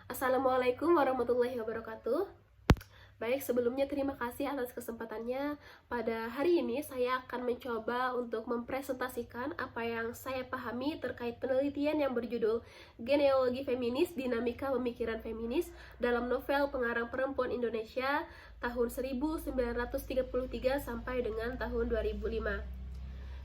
Assalamualaikum warahmatullahi wabarakatuh. Baik, sebelumnya terima kasih atas kesempatannya. Pada hari ini saya akan mencoba untuk mempresentasikan apa yang saya pahami terkait penelitian yang berjudul Genealogi Feminis, Dinamika Pemikiran Feminis dalam novel pengarang perempuan Indonesia tahun 1933 sampai dengan tahun 2005.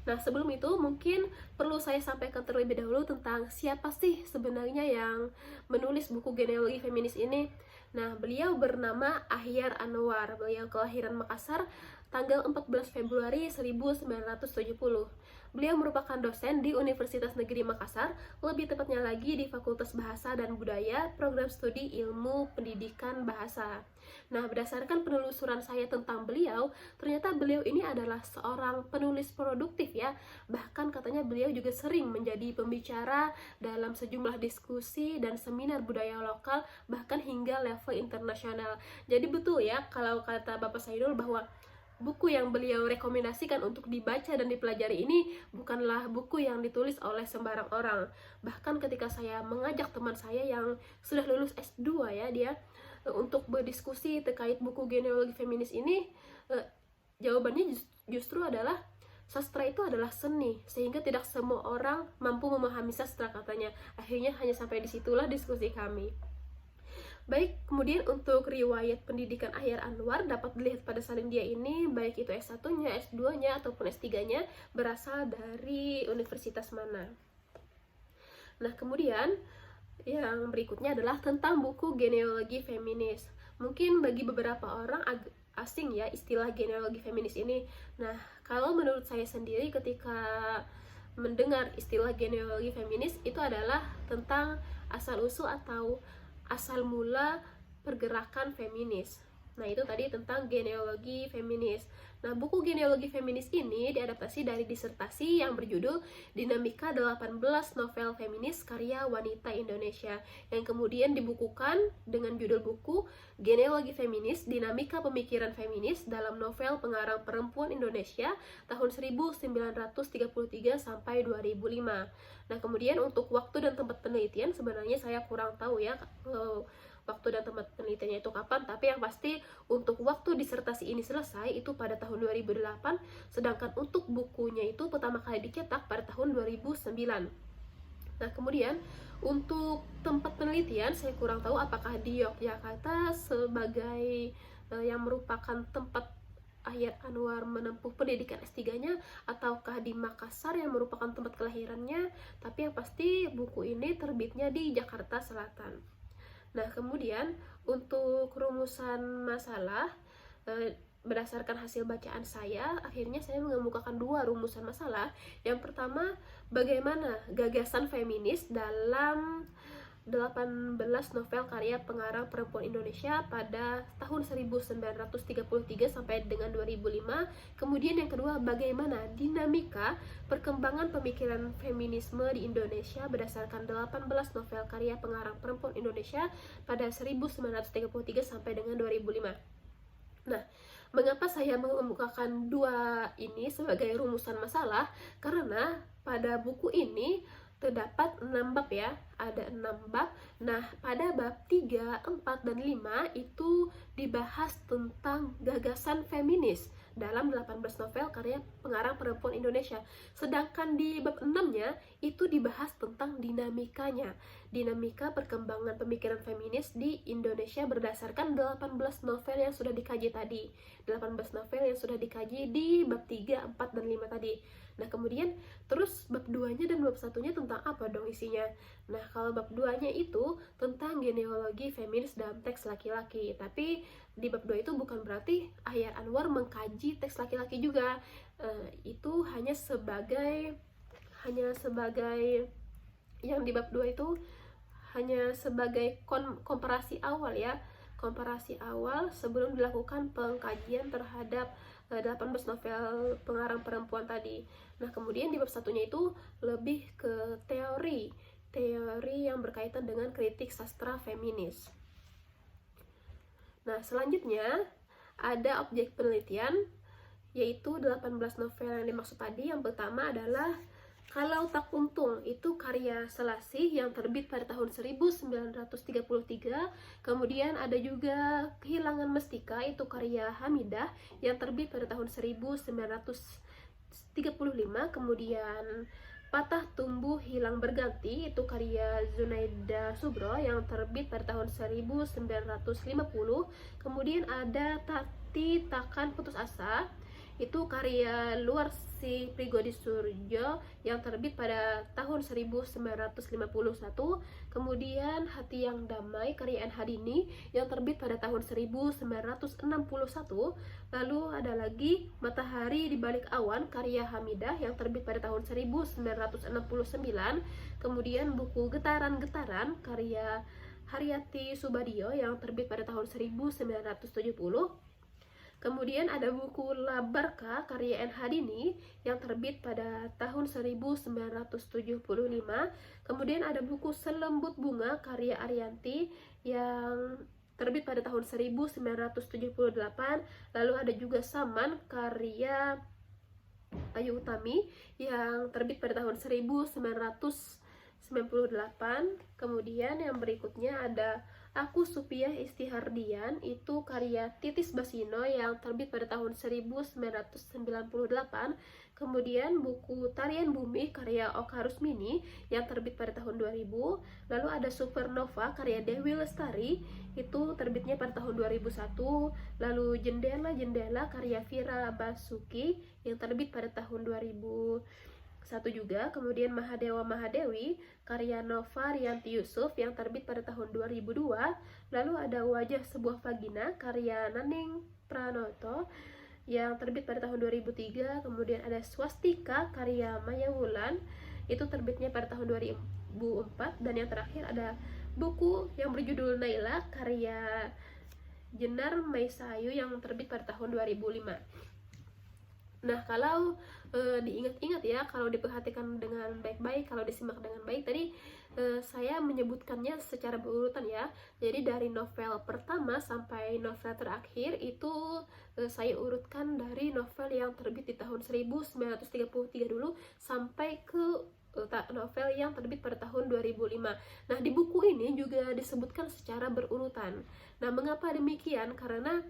Nah, sebelum itu mungkin perlu saya sampaikan terlebih dahulu tentang siapa sih sebenarnya yang menulis buku Genealogi Feminis ini. Nah, beliau bernama Ahyar Anwar. Beliau kelahiran Makassar tanggal 14 Februari 1970. Beliau merupakan dosen di Universitas Negeri Makassar, lebih tepatnya lagi di Fakultas Bahasa dan Budaya, Program Studi Ilmu Pendidikan Bahasa. Nah, berdasarkan penelusuran saya tentang beliau, ternyata beliau ini adalah seorang penulis produktif ya. Bahkan katanya beliau juga sering menjadi pembicara dalam sejumlah diskusi dan seminar budaya lokal, bahkan hingga level internasional. Jadi betul ya kalau kata Bapak Saidul bahwa buku yang beliau rekomendasikan untuk dibaca dan dipelajari ini bukanlah buku yang ditulis oleh sembarang orang. Bahkan ketika saya mengajak teman saya yang sudah lulus S2 ya, dia untuk berdiskusi terkait buku Genealogi Feminis ini, jawabannya justru adalah sastra itu adalah seni, sehingga tidak semua orang mampu memahami sastra katanya. Akhirnya hanya sampai disitulah diskusi kami. Baik, kemudian untuk riwayat pendidikan Ahyar Anwar dapat dilihat pada salin dia ini, baik itu S1-nya, S2-nya, ataupun S3-nya berasal dari universitas mana. Nah, kemudian yang berikutnya adalah tentang buku Genealogi Feminis. Mungkin bagi beberapa orang asing ya istilah genealogi feminis ini. Nah, kalau menurut saya sendiri ketika mendengar istilah genealogi feminis itu adalah tentang asal-usul atau asal mula pergerakan feminis. Nah, itu tadi tentang genealogi feminis. Nah, buku genealogi feminis ini diadaptasi dari disertasi yang berjudul Dinamika 18 Novel Feminis Karya Wanita Indonesia, yang kemudian dibukukan dengan judul buku Genealogi Feminis, Dinamika Pemikiran Feminis dalam Novel Pengarang Perempuan Indonesia tahun 1933 sampai 2005. Nah, kemudian untuk waktu dan tempat penelitian sebenarnya saya kurang tahu ya waktu dan tempat penelitiannya itu kapan, tapi yang pasti untuk waktu disertasi ini selesai itu pada tahun 2008, sedangkan untuk bukunya itu pertama kali dicetak pada tahun 2009. Nah, kemudian untuk tempat penelitian saya kurang tahu apakah di Yogyakarta sebagai yang merupakan tempat Ahyar Anwar menempuh pendidikan S3-nya, ataukah di Makassar yang merupakan tempat kelahirannya, tapi yang pasti buku ini terbitnya di Jakarta Selatan. Nah, kemudian untuk rumusan masalah, berdasarkan hasil bacaan saya, akhirnya saya mengemukakan dua rumusan masalah. Yang pertama, bagaimana gagasan feminis dalam 18 novel karya pengarang perempuan Indonesia pada tahun 1933 sampai dengan 2005. Kemudian yang kedua, bagaimana dinamika perkembangan pemikiran feminisme di Indonesia berdasarkan 18 novel karya pengarang perempuan Indonesia pada 1933 sampai dengan 2005. Nah, mengapa saya mengemukakan dua ini sebagai rumusan masalah? Karena pada buku ini terdapat 6 bab ya, ada 6 bab. Nah, pada bab 3, 4, dan 5 itu dibahas tentang gagasan feminis dalam 18 novel karya pengarang perempuan Indonesia. Sedangkan di bab 6-nya itu dibahas tentang dinamikanya, dinamika perkembangan pemikiran feminis di Indonesia berdasarkan 18 novel yang sudah dikaji tadi. 18 novel yang sudah dikaji di bab 3, 4, dan 5 tadi. Nah, kemudian terus bab 2-nya dan bab 1-nya tentang apa dong isinya? Nah, kalau bab 2-nya itu tentang genealogi feminis dalam teks laki-laki. Tapi di bab 2 itu bukan berarti Ahyar Anwar mengkaji teks laki-laki juga. Itu hanya sebagai yang di bab 2 itu hanya sebagai komparasi awal ya. Komparasi awal sebelum dilakukan pengkajian terhadap 18 novel pengarang perempuan tadi. Nah, kemudian di bab satunya itu lebih ke teori yang berkaitan dengan kritik sastra feminis. Nah, selanjutnya ada objek penelitian, yaitu 18 novel yang dimaksud tadi. Yang pertama adalah Kalau Tak Untung itu karya Selasih yang terbit pada tahun 1933. Kemudian ada juga Kehilangan Mestika itu karya Hamidah yang terbit pada tahun 1935. Kemudian Patah Tumbuh Hilang Berganti itu karya Zunaida Subro yang terbit pada tahun 1950. Kemudian ada Tati Takkan Putus Asa itu karya Luarsi Prigodi Surjo yang terbit pada tahun 1951. Kemudian Hati Yang Damai karya N. Hadini yang terbit pada tahun 1961. Lalu ada lagi Matahari di Balik Awan karya Hamidah yang terbit pada tahun 1969. Kemudian buku Getaran-Getaran karya Haryati Subadio yang terbit pada tahun 1970. Kemudian ada buku Labarka karya N. Hadini yang terbit pada tahun 1975. Kemudian ada buku Selembut Bunga karya Ariyanti yang terbit pada tahun 1978. Lalu ada juga Saman karya Ayu Utami yang terbit pada tahun 1998. Kemudian yang berikutnya ada Aku Supiah Istihardian itu karya Titis Basino yang terbit pada tahun 1998. Kemudian buku Tarian Bumi karya Oka Rusmini yang terbit pada tahun 2000. Lalu ada Supernova karya Dewi Lestari itu terbitnya pada tahun 2001. Lalu Jendela-Jendela karya Vira Basuki yang terbit pada tahun 2001 juga. Kemudian Mahadewa Mahadewi karya Nova Rianti Yusuf yang terbit pada tahun 2002. Lalu ada Wajah Sebuah Vagina karya Naning Pranoto yang terbit pada tahun 2003. Kemudian ada Swastika karya Maya Wulan itu terbitnya pada tahun 2004. Dan yang terakhir ada buku yang berjudul Naila karya Jenar Maisayu yang terbit pada tahun 2005. Nah, kalau diingat-ingat ya, kalau diperhatikan dengan baik-baik, kalau disimak dengan baik, tadi saya menyebutkannya secara berurutan ya. Jadi dari novel pertama sampai novel terakhir itu saya urutkan dari novel yang terbit di tahun 1933 dulu sampai ke novel yang terbit pada tahun 2005. Nah, di buku ini juga disebutkan secara berurutan. Nah, mengapa demikian? Karena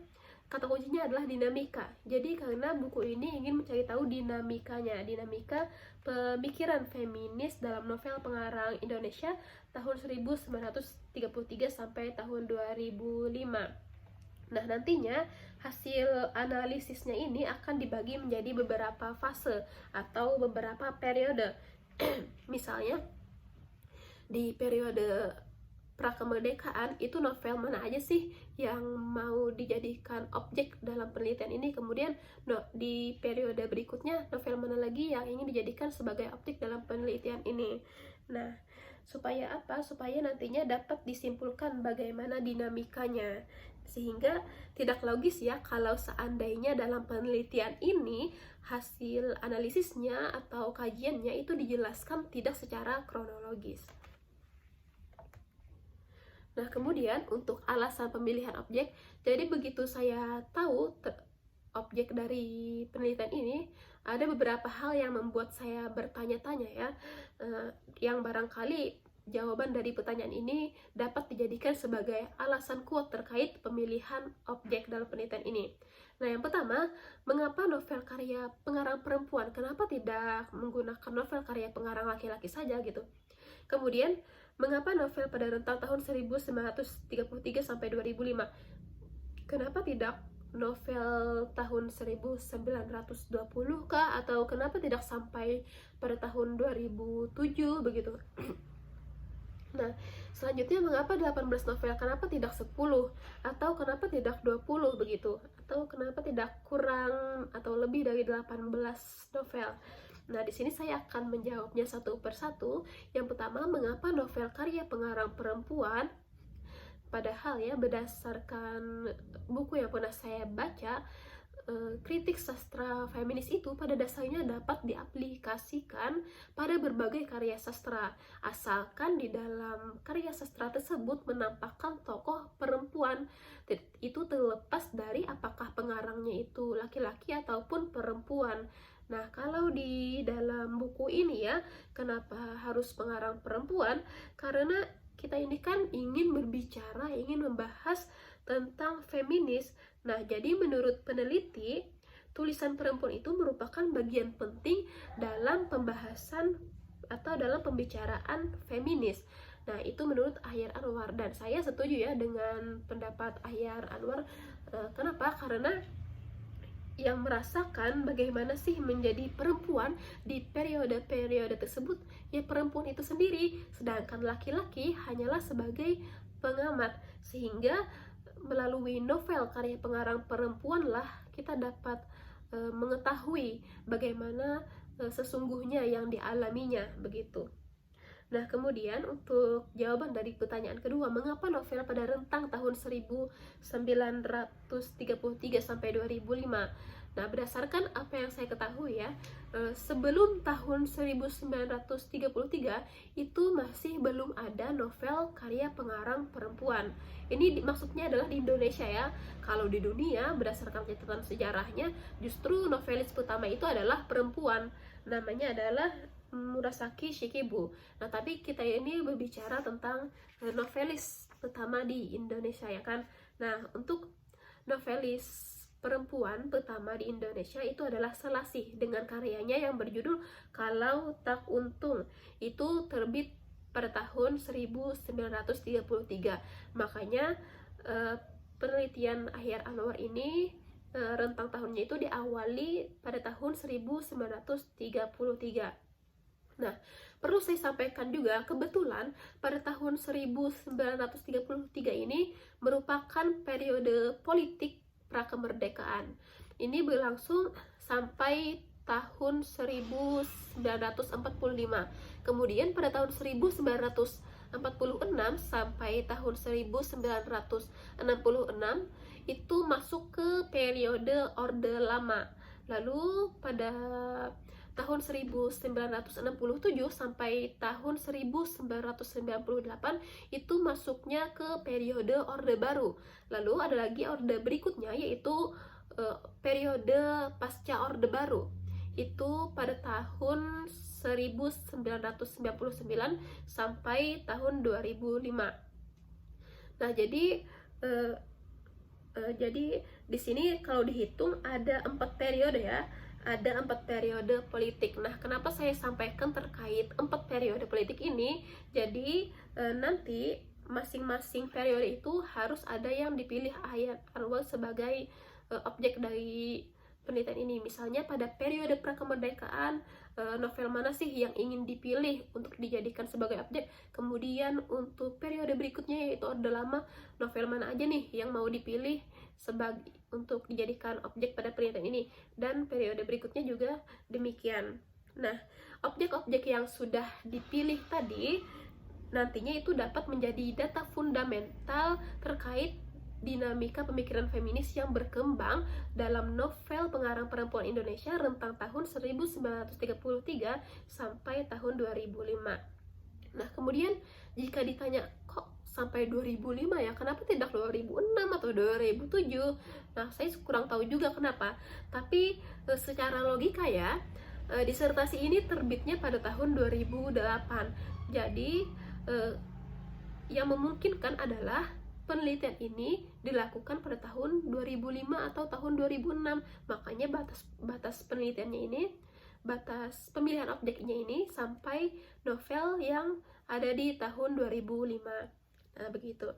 kata kuncinya adalah dinamika. Jadi karena buku ini ingin mencari tahu dinamikanya, dinamika pemikiran feminis dalam novel pengarang Indonesia tahun 1933 sampai tahun 2005. Nah, nantinya hasil analisisnya ini akan dibagi menjadi beberapa fase atau beberapa periode. Misalnya di periode prakemerdekaan itu novel mana aja sih yang mau dijadikan objek dalam penelitian ini. Kemudian di periode berikutnya novel mana lagi yang ingin dijadikan sebagai objek dalam penelitian ini. Nah, supaya apa? Supaya nantinya dapat disimpulkan bagaimana dinamikanya. Sehingga tidak logis ya kalau seandainya dalam penelitian ini hasil analisisnya atau kajiannya itu dijelaskan tidak secara kronologis. Nah, kemudian untuk alasan pemilihan objek, jadi begitu saya tahu objek dari penelitian ini, ada beberapa hal yang membuat saya bertanya-tanya ya, yang barangkali jawaban dari pertanyaan ini dapat dijadikan sebagai alasan kuat terkait pemilihan objek dalam penelitian ini. Nah, yang pertama, mengapa novel karya pengarang perempuan? Kenapa tidak menggunakan novel karya pengarang laki-laki saja gitu? Kemudian, mengapa novel pada rentang tahun 1933 sampai 2005? Kenapa tidak novel tahun 1920 kah? Atau kenapa tidak sampai pada tahun 2007 begitu? Nah, selanjutnya mengapa 18 novel? Kenapa tidak 10? Atau kenapa tidak 20 begitu? Atau kenapa tidak kurang atau lebih dari 18 novel? Nah, di sini saya akan menjawabnya satu persatu. Yang pertama, mengapa novel karya pengarang perempuan? Padahal ya, berdasarkan buku yang pernah saya baca, kritik sastra feminis itu pada dasarnya dapat diaplikasikan pada berbagai karya sastra, asalkan di dalam karya sastra tersebut menampakkan tokoh perempuan. Itu terlepas dari apakah pengarangnya itu laki-laki ataupun perempuan. Nah, kalau di dalam buku ini ya, kenapa harus pengarang perempuan? Karena kita ini kan ingin berbicara, ingin membahas tentang feminis. Nah, jadi menurut peneliti, tulisan perempuan itu merupakan bagian penting dalam pembahasan atau dalam pembicaraan feminis. Nah, itu menurut Ahyar Anwar, dan saya setuju ya dengan pendapat Ahyar Anwar. Kenapa? Karena yang merasakan bagaimana sih menjadi perempuan di periode-periode tersebut ya perempuan itu sendiri, sedangkan laki-laki hanyalah sebagai pengamat. Sehingga melalui novel karya pengarang perempuan lah kita dapat mengetahui bagaimana sesungguhnya yang dialaminya, begitu. Nah, kemudian untuk jawaban dari pertanyaan kedua, mengapa novel pada rentang tahun 1933 sampai 2005? Nah, berdasarkan apa yang saya ketahui ya, sebelum tahun 1933 itu masih belum ada novel karya pengarang perempuan. Ini maksudnya adalah di Indonesia ya. Kalau di dunia, berdasarkan catatan sejarahnya, justru novelis pertama itu adalah perempuan. Namanya adalah Murasaki Shikibu. Nah, tapi kita ini berbicara tentang novelis pertama di Indonesia ya kan. Nah, untuk novelis perempuan pertama di Indonesia itu adalah Selasih dengan karyanya yang berjudul Kalau Tak Untung. Itu terbit pada tahun 1933. Makanya penelitian Ahyar Anwar ini rentang tahunnya itu diawali pada tahun 1933. Nah, perlu saya sampaikan juga, kebetulan pada tahun 1933 ini merupakan periode politik prakemerdekaan. Ini berlangsung sampai tahun 1945. Kemudian pada tahun 1946 sampai tahun 1966 itu masuk ke periode Orde Lama. Lalu pada tahun 1967 sampai tahun 1998 itu masuknya ke periode Orde Baru. Lalu ada lagi orde berikutnya, yaitu periode pasca Orde Baru. Itu pada tahun 1999 sampai tahun 2005. Nah, jadi di sini kalau dihitung ada 4 periode ya. Ada 4 periode politik. Nah, kenapa saya sampaikan terkait 4 periode politik ini? Jadi nanti masing-masing periode itu harus ada yang dipilih Ahyar Anwar sebagai objek dari penelitian ini. Misalnya pada periode prakemerdekaan, novel mana sih yang ingin dipilih untuk dijadikan sebagai objek. Kemudian untuk periode berikutnya yaitu Orde Lama, novel mana aja nih yang mau dipilih sebagai untuk dijadikan objek pada penelitian ini. Dan periode berikutnya juga demikian. Nah, objek-objek yang sudah dipilih tadi nantinya itu dapat menjadi data fundamental terkait dinamika pemikiran feminis yang berkembang dalam novel pengarang perempuan Indonesia rentang tahun 1933 sampai tahun 2005. Nah, kemudian jika ditanya kok sampai 2005 ya, kenapa tidak 2006 atau 2007? Nah, saya kurang tahu juga kenapa. Tapi secara logika ya, disertasi ini terbitnya pada tahun 2008. Jadi yang memungkinkan adalah penelitian ini dilakukan pada tahun 2005 atau tahun 2006. Makanya batas penelitiannya ini, batas pemilihan objeknya ini sampai novel yang ada di tahun 2005. Nah, begitu.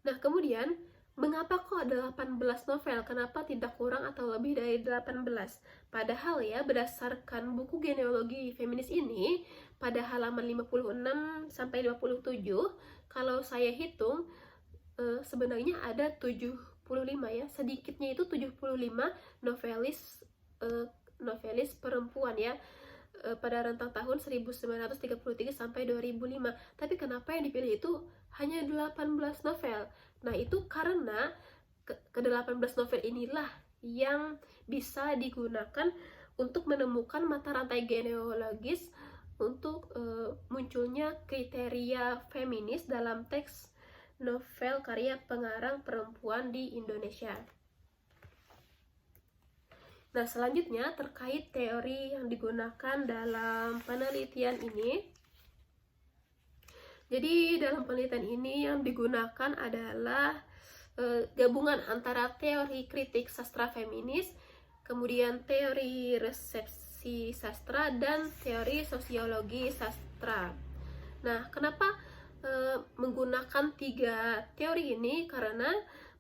Nah, kemudian mengapa kok ada 18 novel? Kenapa tidak kurang atau lebih dari 18? Padahal ya, berdasarkan buku genealogi feminis ini, pada halaman 56 sampai 57, kalau saya hitung, sebenarnya ada 75 ya, sedikitnya itu 75 novelis perempuan ya, pada rentang tahun 1933 sampai 2005. Tapi kenapa yang dipilih itu hanya 18 novel? Nah, itu karena ke-18 novel inilah yang bisa digunakan untuk menemukan mata rantai genealogis untuk munculnya kriteria feminis dalam teks novel karya pengarang perempuan di Indonesia. Nah, selanjutnya terkait teori yang digunakan dalam penelitian ini. Jadi dalam penelitian ini yang digunakan adalah gabungan antara teori kritik sastra feminis, kemudian teori resepsi sastra, dan teori sosiologi sastra. Nah, kenapa menggunakan 3 teori ini? Karena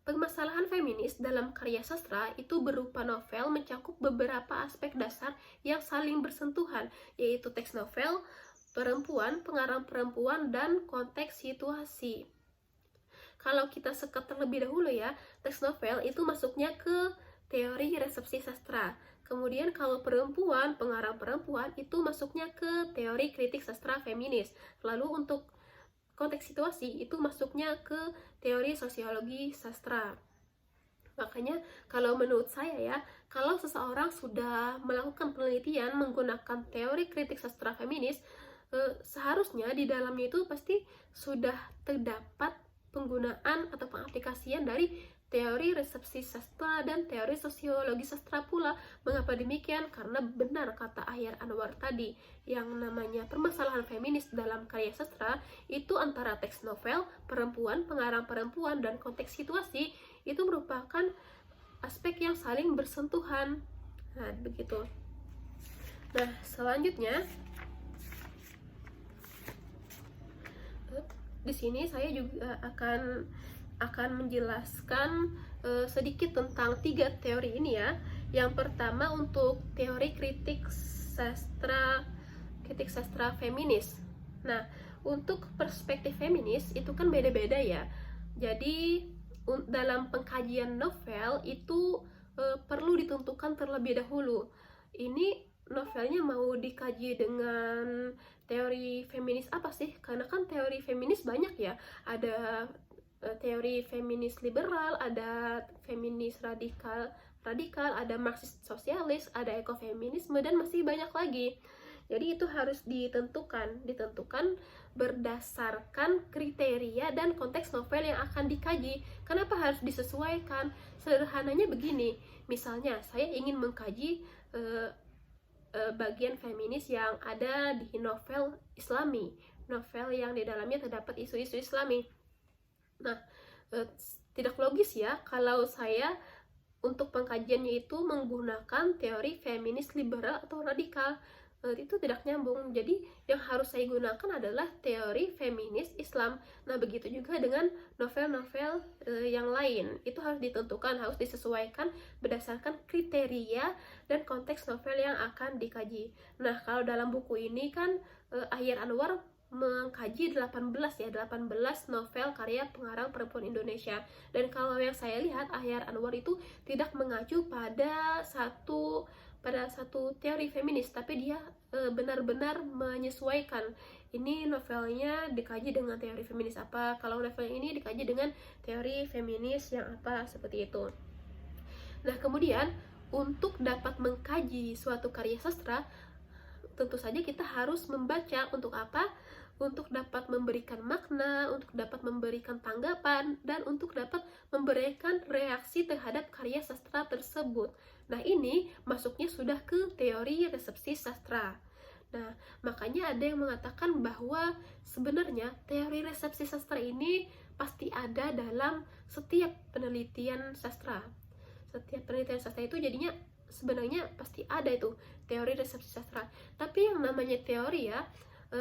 permasalahan feminis dalam karya sastra itu berupa novel mencakup beberapa aspek dasar yang saling bersentuhan, yaitu teks novel, perempuan, pengarang perempuan, dan konteks situasi. Kalau kita sekat terlebih dahulu ya, teks novel itu masuknya ke teori resepsi sastra. Kemudian kalau perempuan, pengarang perempuan itu masuknya ke teori kritik sastra feminis. Lalu untuk konteks situasi itu masuknya ke teori sosiologi sastra. Makanya kalau menurut saya ya, kalau seseorang sudah melakukan penelitian menggunakan teori kritik sastra feminis, seharusnya di dalamnya itu pasti sudah terdapat penggunaan atau pengaplikasian dari teori resepsi sastra dan teori sosiologi sastra pula. Mengapa demikian? Karena benar kata Ahyar Anwar tadi, yang namanya permasalahan feminis dalam karya sastra itu antara teks novel, perempuan, pengarang perempuan, dan konteks situasi itu merupakan aspek yang saling bersentuhan. Nah, begitu. Nah, selanjutnya di sini saya juga akan menjelaskan sedikit tentang 3 teori ini ya. Yang pertama untuk teori kritik sastra feminis. Nah, untuk perspektif feminis itu kan beda-beda ya. Jadi dalam pengkajian novel itu perlu ditentukan terlebih dahulu. Ini novelnya mau dikaji dengan teori feminis apa sih? Karena kan teori feminis banyak ya. Ada teori feminis liberal, ada feminis radikal, ada marxis sosialis, ada ekofeminisme, dan masih banyak lagi. Jadi itu harus ditentukan berdasarkan kriteria dan konteks novel yang akan dikaji. Kenapa harus disesuaikan? Sederhananya begini, misalnya saya ingin mengkaji bagian feminis yang ada di novel Islami, novel yang di dalamnya terdapat isu-isu Islami. Nah, tidak logis ya kalau saya untuk pengkajiannya itu menggunakan teori feminis liberal atau radikal. Itu tidak nyambung. Jadi yang harus saya gunakan adalah teori feminis Islam. Nah, begitu juga dengan novel-novel yang lain. Itu harus ditentukan, harus disesuaikan berdasarkan kriteria dan konteks novel yang akan dikaji. Nah, kalau dalam buku ini kan Ahyar Anwar mengkaji 18 novel karya pengarang perempuan Indonesia. Dan kalau yang saya lihat, Ahyar Anwar itu tidak mengacu pada satu teori feminis, tapi dia benar-benar menyesuaikan. Ini novelnya dikaji dengan teori feminis apa, kalau novel ini dikaji dengan teori feminis yang apa, seperti itu. Nah, kemudian untuk dapat mengkaji suatu karya sastra, tentu saja kita harus membaca. Untuk apa? Untuk dapat memberikan makna, untuk dapat memberikan tanggapan, dan untuk dapat memberikan reaksi terhadap karya sastra tersebut. Nah, ini masuknya sudah ke teori resepsi sastra. Nah, makanya ada yang mengatakan bahwa sebenarnya teori resepsi sastra ini pasti ada dalam setiap penelitian sastra. Setiap penelitian sastra itu jadinya sebenarnya pasti ada itu teori resepsi sastra. Tapi yang namanya teori ya,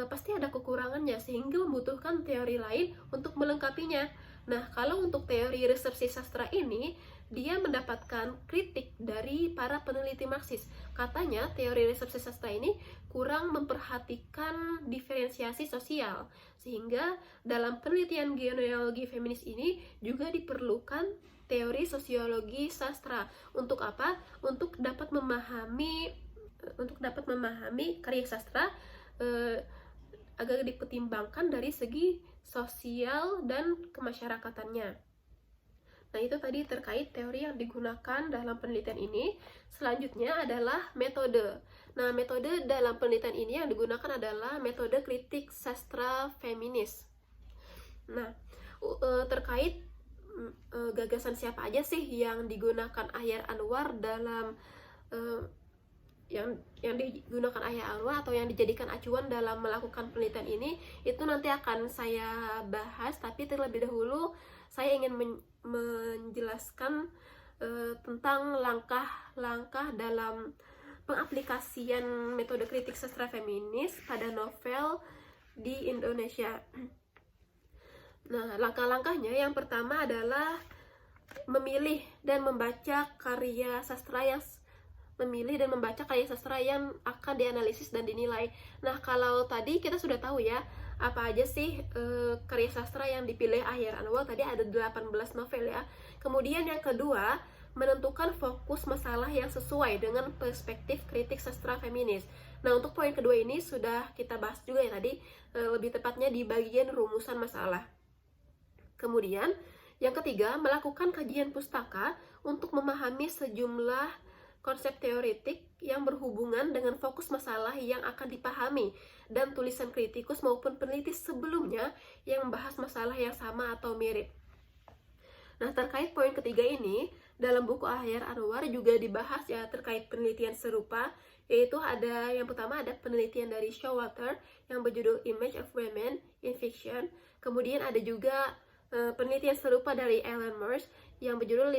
pasti ada kekurangannya sehingga membutuhkan teori lain untuk melengkapinya. Nah, kalau untuk teori resepsi sastra ini, dia mendapatkan kritik dari para peneliti Marxis. Katanya teori resepsi sastra ini kurang memperhatikan diferensiasi sosial, sehingga dalam penelitian genealogi feminis ini juga diperlukan teori sosiologi sastra. Untuk apa? Untuk dapat memahami karya sastra agar dipertimbangkan dari segi sosial dan kemasyarakatannya. Nah, itu tadi terkait teori yang digunakan dalam penelitian ini. Selanjutnya adalah metode. Nah, metode dalam penelitian ini yang digunakan adalah metode kritik sastra feminis. Nah, terkait gagasan siapa aja sih yang digunakan Ahyar Anwar dalam eh, yang digunakan Ayah Anwar atau yang dijadikan acuan dalam melakukan penelitian ini, itu nanti akan saya bahas. Tapi terlebih dahulu saya ingin menjelaskan tentang langkah-langkah dalam pengaplikasian metode kritik sastra feminis pada novel di Indonesia. Nah, langkah-langkahnya yang pertama adalah memilih dan membaca karya sastra yang akan dianalisis dan dinilai. Nah, kalau tadi kita sudah tahu ya, apa aja sih karya sastra yang dipilih Ayar Anwar. Tadi ada 18 novel ya. Kemudian yang kedua, menentukan fokus masalah yang sesuai dengan perspektif kritik sastra feminis. Nah, untuk poin kedua ini sudah kita bahas juga ya tadi, lebih tepatnya di bagian rumusan masalah. Kemudian, yang ketiga, melakukan kajian pustaka untuk memahami sejumlah konsep teoretik yang berhubungan dengan fokus masalah yang akan dipahami, dan tulisan kritikus maupun peneliti sebelumnya yang membahas masalah yang sama atau mirip. Nah, terkait poin ketiga ini, dalam buku Ayar Anwar juga dibahas ya terkait penelitian serupa, yaitu ada yang pertama ada penelitian dari Showalter yang berjudul Image of Women in Fiction. Kemudian ada juga penelitian serupa dari Ellen Morse yang berjudul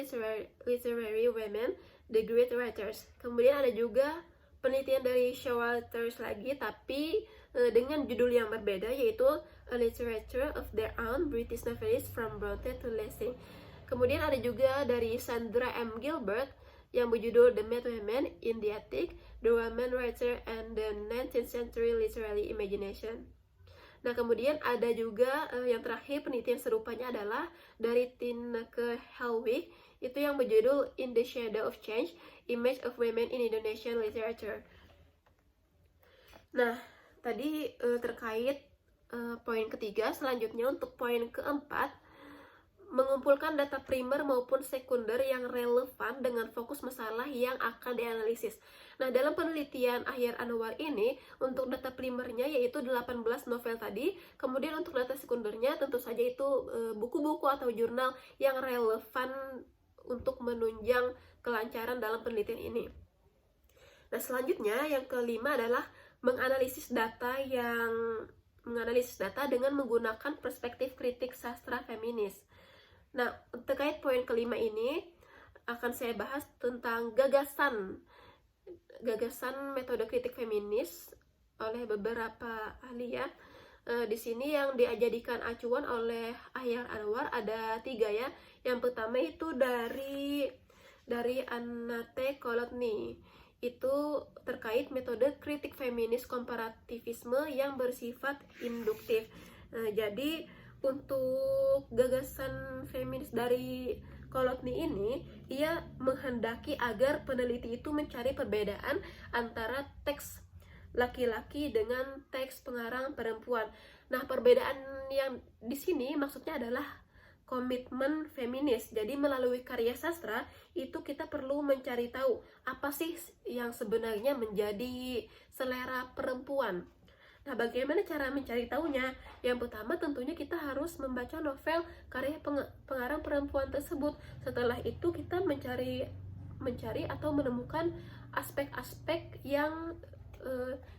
Literary Women, The Great Writers. Kemudian ada juga penelitian dari Showalter lagi, tapi dengan judul yang berbeda, yaitu A Literature of Their Own, British Novelists from Bronte to Lessing. Kemudian ada juga dari Sandra M. Gilbert yang berjudul The Mad Women in the Attic, The Woman Writer and the 19th Century Literary Imagination. Nah, kemudian ada juga yang terakhir penelitian serupanya adalah dari Tineke Helwig, itu yang berjudul In the Shadow of Change, Image of Women in Indonesian Literature. Nah, tadi terkait poin ketiga. Selanjutnya untuk poin keempat, mengumpulkan data primer maupun sekunder yang relevan dengan fokus masalah yang akan dianalisis. Nah, dalam penelitian Ayar Anwar ini, untuk data primernya yaitu 18 novel tadi, kemudian untuk data sekundernya tentu saja itu buku-buku atau jurnal yang relevan untuk menunjang kelancaran dalam penelitian ini. Nah, selanjutnya yang kelima adalah menganalisis data dengan menggunakan perspektif kritik sastra feminis. Nah, terkait poin kelima ini akan saya bahas tentang gagasan metode kritik feminis oleh beberapa ahli ya. Di sini yang dijadikan acuan oleh Ayar Anwar ada 3 ya. Yang pertama itu dari Annette Kolotny. Itu terkait metode kritik feminis komparativisme yang bersifat induktif. Jadi untuk gagasan feminis dari Kolotny ini, ia menghendaki agar peneliti itu mencari perbedaan antara teks laki-laki dengan teks pengarang perempuan. Nah, perbedaan yang di sini maksudnya adalah komitmen feminis. Jadi melalui karya sastra itu kita perlu mencari tahu apa sih yang sebenarnya menjadi selera perempuan. Nah, bagaimana cara mencari tahunya? Yang pertama tentunya kita harus membaca novel karya pengarang perempuan tersebut. Setelah itu kita mencari atau menemukan aspek-aspek yang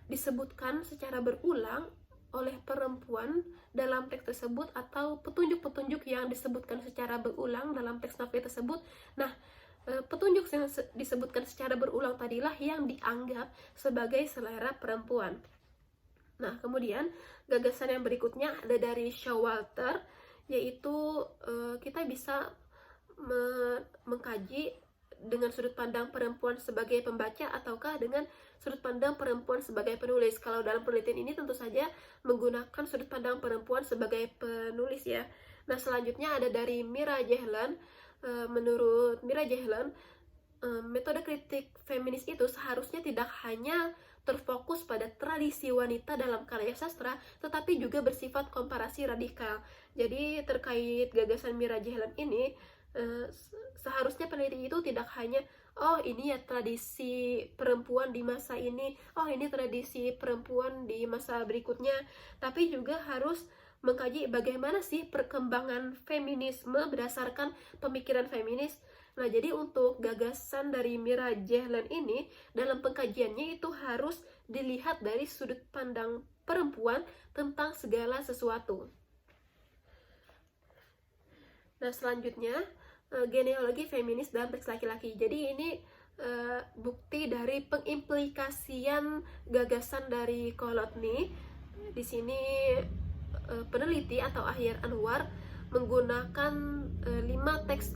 disebutkan secara berulang oleh perempuan dalam teks tersebut, atau petunjuk-petunjuk yang disebutkan secara berulang dalam teks novel tersebut. Nah, petunjuk yang disebutkan secara berulang tadilah yang dianggap sebagai selera perempuan. Nah, kemudian gagasan yang berikutnya ada dari Showalter, yaitu kita bisa mengkaji dengan sudut pandang perempuan sebagai pembaca ataukah dengan sudut pandang perempuan sebagai penulis. Kalau dalam penelitian ini tentu saja menggunakan sudut pandang perempuan sebagai penulis ya. Nah, selanjutnya ada dari Mira Jehlen. Menurut Mira Jehlen, metode kritik feminis itu seharusnya tidak hanya terfokus pada tradisi wanita dalam karya sastra, tetapi juga bersifat komparasi radikal. Jadi terkait gagasan Mira Jehlen ini, seharusnya peneliti itu tidak hanya oh ini ya tradisi perempuan di masa ini, oh ini tradisi perempuan di masa berikutnya, tapi juga harus mengkaji bagaimana sih perkembangan feminisme berdasarkan pemikiran feminis Nah, jadi untuk gagasan dari Mira Jehlen ini, dalam pengkajiannya itu harus dilihat dari sudut pandang perempuan tentang segala sesuatu. Nah, selanjutnya, genealogi feminis dalam teks laki-laki. Jadi ini bukti dari pengimplikasian gagasan dari Kolotny. Di sini peneliti atau Ahyar Anwar menggunakan 5 teks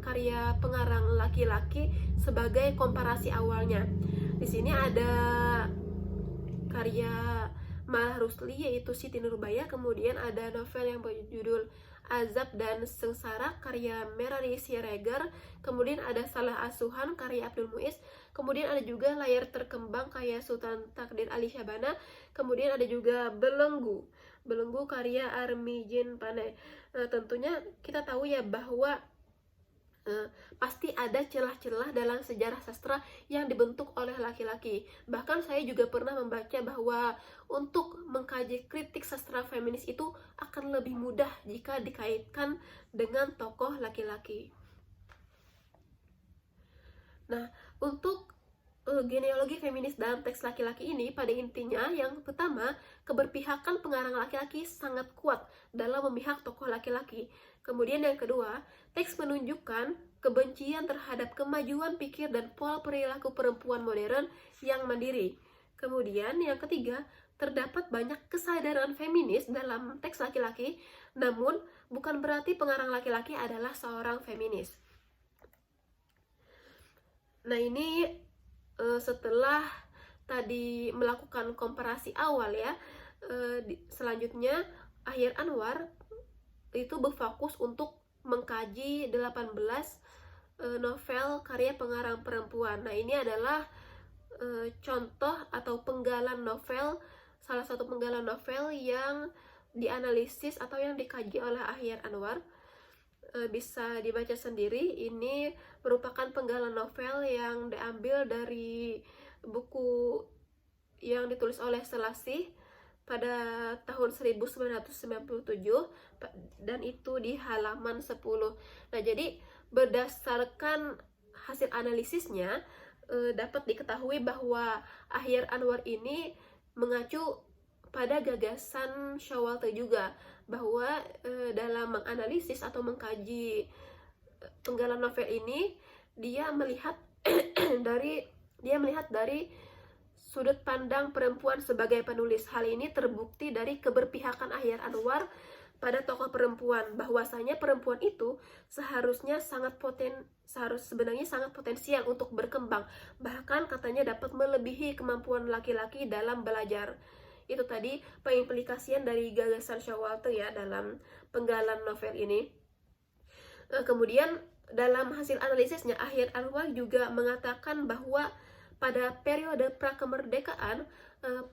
karya pengarang laki-laki sebagai komparasi awalnya. Di sini ada karya Malah Rusli yaitu Siti Nurbaya, kemudian ada novel yang berjudul Azab dan Sengsara karya Merari Siregar, kemudian ada Salah Asuhan karya Abdul Muiz, kemudian ada juga Layar Terkembang karya Sultan Takdir Ali Syabana, kemudian ada juga Belenggu karya Armi Jin Pane. Tentunya kita tahu ya bahwa pasti ada celah-celah dalam sejarah sastra yang dibentuk oleh laki-laki. Bahkan saya juga pernah membaca bahwa untuk mengkaji kritik sastra feminis itu akan lebih mudah jika dikaitkan dengan tokoh laki-laki. Nah, untuk genealogi feminis dalam teks laki-laki ini, pada intinya yang pertama, keberpihakan pengarang laki-laki sangat kuat dalam memihak tokoh laki-laki. Kemudian yang kedua, teks menunjukkan kebencian terhadap kemajuan pikir dan pola perilaku perempuan modern yang mandiri. Kemudian yang ketiga, terdapat banyak kesadaran feminis dalam teks laki-laki, namun bukan berarti pengarang laki-laki adalah seorang feminis. Nah, ini setelah tadi melakukan komparasi awal ya, selanjutnya Ahyar Anwar itu berfokus untuk mengkaji 18 novel karya pengarang perempuan. Nah, ini adalah contoh atau penggalan novel, salah satu penggalan novel yang dianalisis atau yang dikaji oleh Ahyar Anwar. Bisa dibaca sendiri. Ini merupakan penggalan novel yang diambil dari buku yang ditulis oleh Selasih pada tahun 1997 dan itu di halaman 10. Nah, jadi berdasarkan hasil analisisnya dapat diketahui bahwa Ahyar Anwar ini mengacu pada gagasan Showalter juga, bahwa dalam menganalisis atau mengkaji penggalan novel ini dia melihat dari sudut pandang perempuan sebagai penulis. Hal ini terbukti dari keberpihakan Ahyar Anwar pada tokoh perempuan, bahwasanya perempuan itu sebenarnya sangat potensial untuk berkembang, bahkan katanya dapat melebihi kemampuan laki-laki dalam belajar. Itu tadi pengimplikasian dari gagasan Showalter ya dalam penggalan novel ini. Kemudian dalam hasil analisisnya, Ahyar Anwar juga mengatakan bahwa pada periode prakemerdekaan,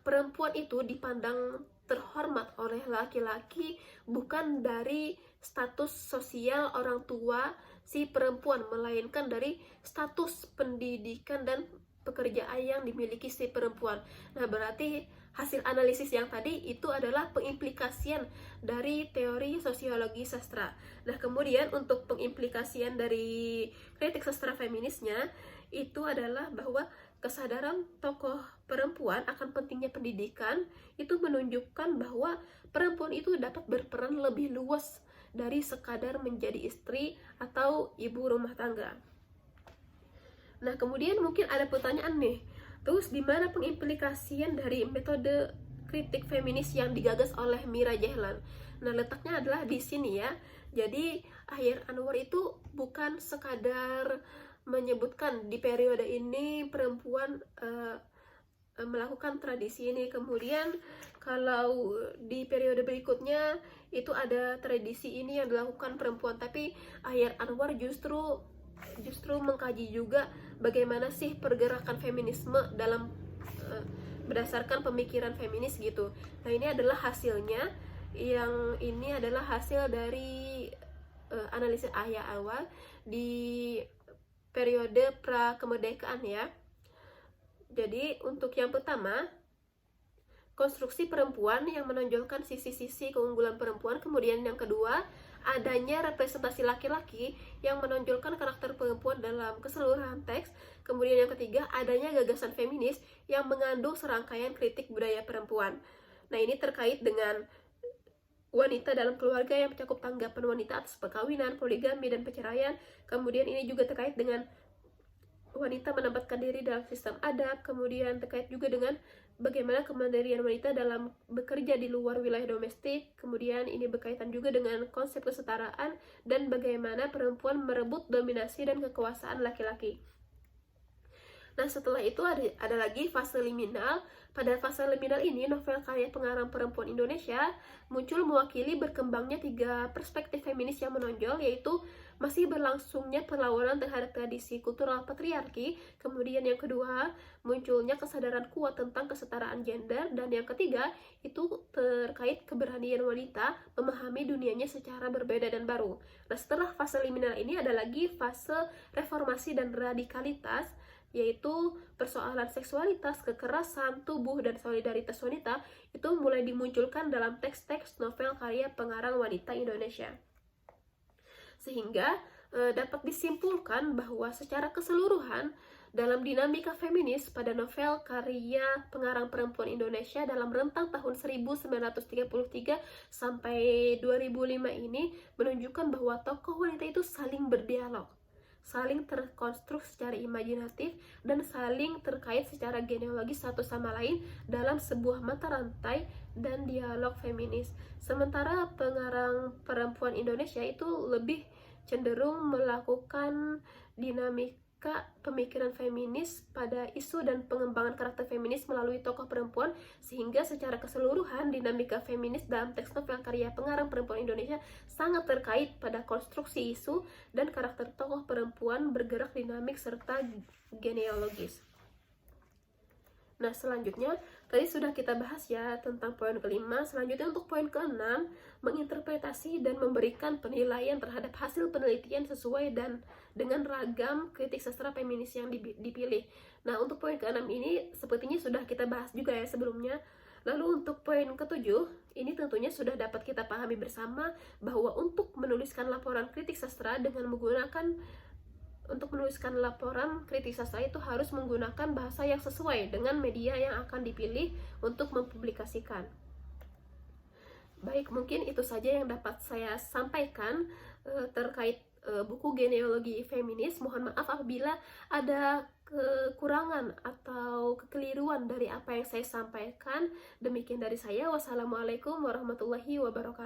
perempuan itu dipandang terhormat oleh laki-laki bukan dari status sosial orang tua si perempuan, melainkan dari status pendidikan dan pekerjaan yang dimiliki si perempuan. Nah, berarti hasil analisis yang tadi itu adalah pengimplikasian dari teori sosiologi sastra. Nah, kemudian untuk pengimplikasian dari kritik sastra feminisnya itu adalah bahwa kesadaran tokoh perempuan akan pentingnya pendidikan itu menunjukkan bahwa perempuan itu dapat berperan lebih luas dari sekadar menjadi istri atau ibu rumah tangga. Nah, kemudian mungkin ada pertanyaan nih, terus di mana pengimplikasian dari metode kritik feminis yang digagas oleh Mira Jehlen? Nah, letaknya adalah di sini ya. Jadi Ahyar Anwar itu bukan sekadar menyebutkan di periode ini perempuan melakukan tradisi ini, kemudian kalau di periode berikutnya itu ada tradisi ini yang dilakukan perempuan, tapi Ahyar Anwar justru mengkaji juga bagaimana sih pergerakan feminisme dalam berdasarkan pemikiran feminis gitu. Nah, ini adalah hasilnya. Yang ini adalah hasil dari analisis Ahyar Anwar di periode pra-kemerdekaan ya. Jadi untuk yang pertama, konstruksi perempuan yang menonjolkan sisi-sisi keunggulan perempuan. Kemudian yang kedua, adanya representasi laki-laki yang menonjolkan karakter perempuan dalam keseluruhan teks. Kemudian yang ketiga, adanya gagasan feminis yang mengandung serangkaian kritik budaya perempuan. Nah, ini terkait dengan wanita dalam keluarga yang mencakup tanggapan wanita atas perkawinan, poligami, dan perceraian. Kemudian ini juga terkait dengan wanita menempatkan diri dalam sistem adat. Kemudian terkait juga dengan bagaimana kemandirian wanita dalam bekerja di luar wilayah domestik. Kemudian ini berkaitan juga dengan konsep kesetaraan dan bagaimana perempuan merebut dominasi dan kekuasaan laki-laki. Nah, setelah itu ada lagi fase liminal. Pada fase liminal ini, novel karya pengarang perempuan Indonesia muncul mewakili berkembangnya 3 perspektif feminis yang menonjol, yaitu masih berlangsungnya perlawanan terhadap tradisi kultural patriarki. Kemudian yang kedua, munculnya kesadaran kuat tentang kesetaraan gender. Dan yang ketiga, itu terkait keberanian wanita memahami dunianya secara berbeda dan baru. Nah, setelah fase liminal ini ada lagi fase reformasi dan radikalitas, yaitu persoalan seksualitas, kekerasan tubuh, dan solidaritas wanita itu mulai dimunculkan dalam teks-teks novel karya pengarang wanita Indonesia. Sehingga dapat disimpulkan bahwa secara keseluruhan dalam dinamika feminis pada novel karya pengarang perempuan Indonesia dalam rentang tahun 1933 sampai 2005 ini menunjukkan bahwa tokoh wanita itu saling berdialog, saling terkonstruk secara imajinatif, dan saling terkait secara genealogis satu sama lain dalam sebuah mata rantai dan dialog feminis. Sementara pengarang perempuan Indonesia itu lebih cenderung melakukan dinamika pemikiran feminis pada isu dan pengembangan karakter feminis melalui tokoh perempuan, sehingga secara keseluruhan dinamika feminis dalam teks novel karya pengarang perempuan Indonesia sangat terkait pada konstruksi isu dan karakter tokoh perempuan bergerak dinamik serta genealogis. Nah, selanjutnya tadi sudah kita bahas ya tentang poin kelima. Selanjutnya untuk poin keenam, menginterpretasi dan memberikan penilaian terhadap hasil penelitian sesuai dan dengan ragam kritik sastra feminis yang dipilih. Nah, untuk poin keenam ini sepertinya sudah kita bahas juga ya sebelumnya. Lalu untuk poin ketujuh, ini tentunya sudah dapat kita pahami bersama bahwa untuk menuliskan laporan kritik sastra untuk menuliskan laporan kritik sastra itu harus menggunakan bahasa yang sesuai dengan media yang akan dipilih untuk mempublikasikan. Baik, mungkin itu saja yang dapat saya sampaikan terkait buku Genealogi Feminis. Mohon maaf apabila ada kekurangan atau kekeliruan dari apa yang saya sampaikan. Demikian dari saya. Wassalamualaikum warahmatullahi wabarakatuh.